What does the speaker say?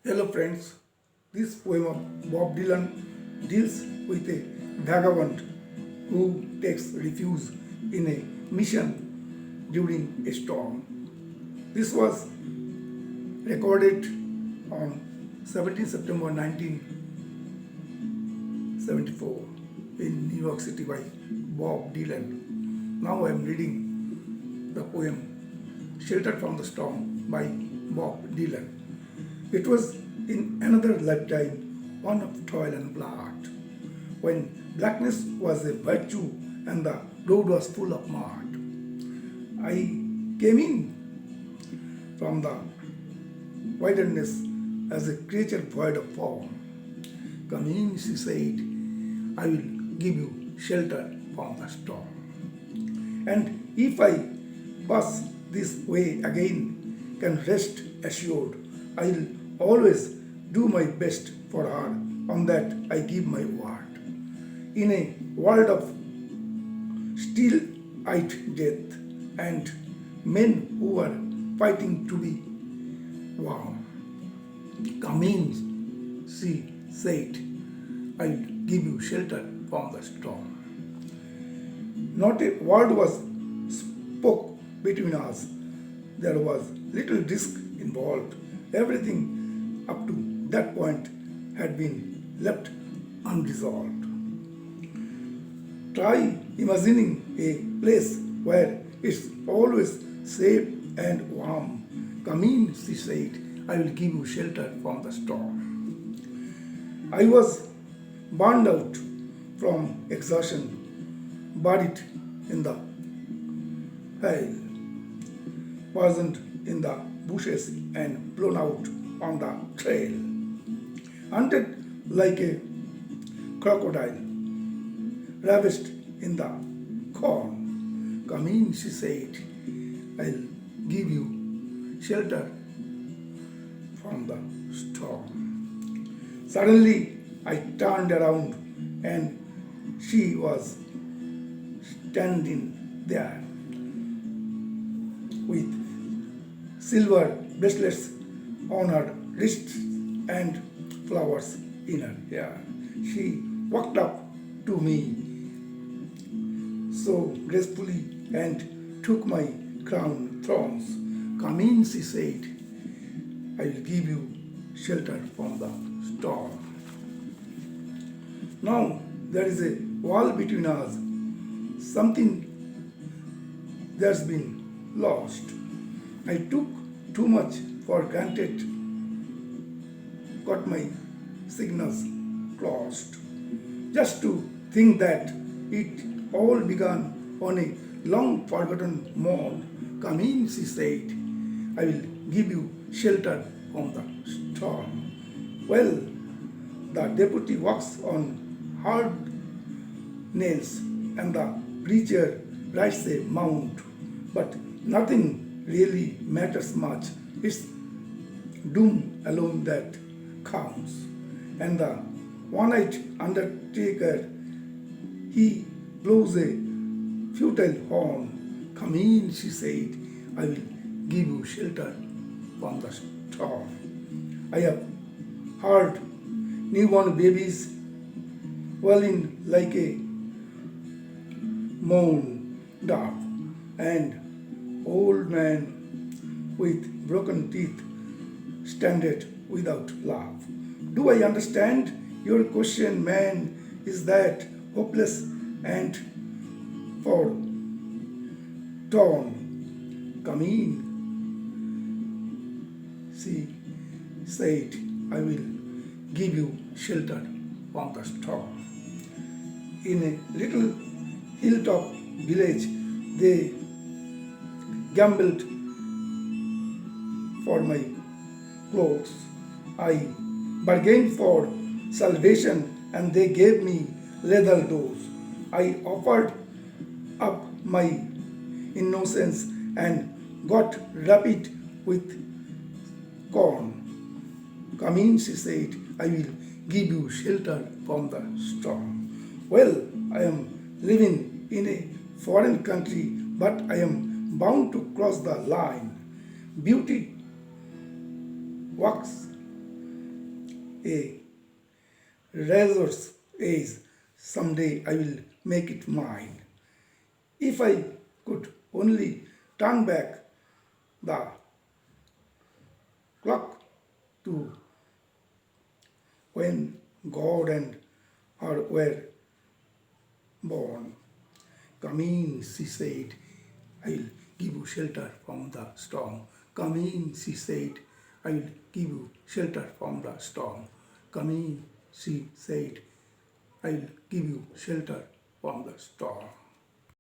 Hello friends, this poem of Bob Dylan deals with a vagabond who takes refuge in a mission during a storm. This was recorded on 17 September 1974 in New York City by Bob Dylan. Now I am reading the poem Sheltered from the Storm by Bob Dylan. It was in another lifetime, one of toil and blood, when blackness was a virtue and the road was full of mud. I came in from the wilderness as a creature void of form. Come in, she said, I will give you shelter from the storm. And if I pass this way again, can rest assured, I will always do my best for her. On that I give my word. In a world of steel-eyed death and men who are fighting to be warm, come in, she said, I will give you shelter from the storm. Not a word was spoke between us. There was little risk involved. Everything up to that point had been left unresolved. Try imagining a place where it's always safe and warm. Come in, she said, I will give you shelter from the storm. I was burned out from exhaustion, buried in the hail, poisoned in the bushes and blown out on the trail, hunted like a crocodile, ravished in the corn. Come in, she said, I'll give you shelter from the storm. Suddenly, I turned around and she was standing there with silver bracelets on her wrists and flowers in her hair. She walked up to me so gracefully and took my crown thorns. Come in, she said, I will give you shelter from the storm. Now there is a wall between us, something that's been lost. I took too much for granted, got my signals crossed. Just to think that it all began on a long forgotten morn. Come in, she said, I will give you shelter from the storm. Well, the deputy walks on hard nails and the preacher writes a mount, but nothing really matters much. It's doom alone that counts. And the one-eyed undertaker, he blows a futile horn. Come in, she said, I will give you shelter from the storm. I have heard newborn babies wailing like a moan dove, and old man with broken teeth standeth without love. Do I understand your question, man? Is that hopeless and forlorn? Come in, she said, I will give you shelter from the storm. In a little hilltop village, they gambled for my clothes. I bargained for salvation and they gave me leather doors. I offered up my innocence and got rapid with corn. Come in, she said, I will give you shelter from the storm. Well, I am living in a foreign country, but I am bound to cross the line. Beauty walks a razor's edge. Someday I will make it mine. If I could only turn back the clock to when God and her were born. Come in, she said, I will give you shelter from the storm. Come in, she said, I will give you shelter from the storm. Come in, she said, I will give you shelter from the storm.